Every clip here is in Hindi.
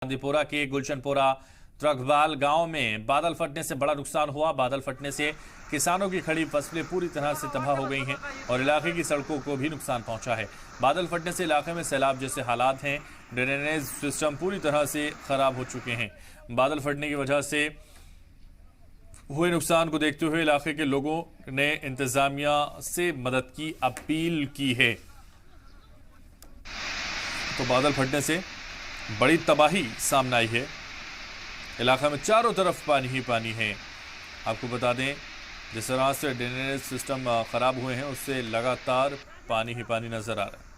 चांदीपुरा के गुलशनपुरा त्रकबाल गांव में बादल फटने से बड़ा नुकसान हुआ। बादल फटने से किसानों की खड़ी फसलें पूरी तरह से तबाह हो गई हैं और इलाके की सड़कों को भी नुकसान पहुंचा है। बादल फटने से इलाके में सैलाब जैसे हालात हैं। ड्रेनेज सिस्टम पूरी तरह से खराब हो चुके हैं। बादल फटने की वजह से हुए नुकसान को देखते हुए इलाके के लोगों ने इंतजामिया से मदद की अपील की है। तो बादल फटने से बड़ी तबाही सामने आई है। इलाका में चारों तरफ पानी ही पानी है। आपको बता दें, जिस तरह से ड्रेनेज सिस्टम खराब हुए हैं उससे लगातार पानी ही पानी नजर आ रहा है।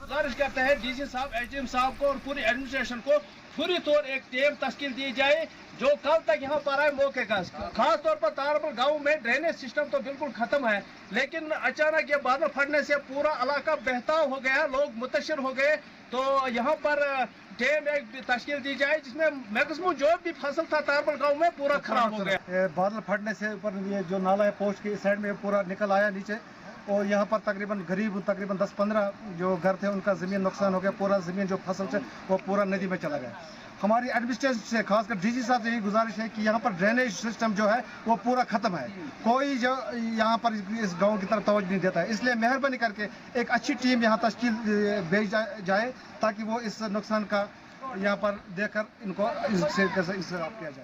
गुजारिश करते हैं डीसी साहब, एसडीएम साहब को और पूरी एडमिनिस्ट्रेशन को पूरी तौर एक टीम तश्कील दी जाए जो कल तक यहाँ पर आए मौके का। खास तौर पर तारपुर गांव में ड्रेनेज सिस्टम तो बिल्कुल खत्म है, लेकिन अचानक ये बादल फटने से पूरा इलाका बहताव हो गया, लोग मुतासर हो गए। तो यहाँ पर टीम एक तश्कील दी जाए जिसमें मैक्सिमम जो भी फसल था तारपुर गांव में पूरा खराब हो गया। बादल फटने से ऊपर ये जो नाला है पोस्ट की साइड में पूरा निकल आया नीचे और यहाँ पर तकरीबन 10-15 जो घर थे उनका ज़मीन नुकसान हो गया। पूरा ज़मीन जो फसल से वो पूरा नदी में चला गया। हमारी एडमिनिस्ट्रेशन से खासकर डीसी साहब से यही गुजारिश है कि यहाँ पर ड्रेनेज सिस्टम जो है वो पूरा ख़त्म है। कोई जो यहाँ पर इस गांव की तरफ तवज्जो नहीं देता है, इसलिए मेहरबानी करके एक अच्छी टीम यहाँ तश्कील भेज जाए ताकि वो इस नुकसान का यहाँ पर देखकर इनको इससे किया जाए।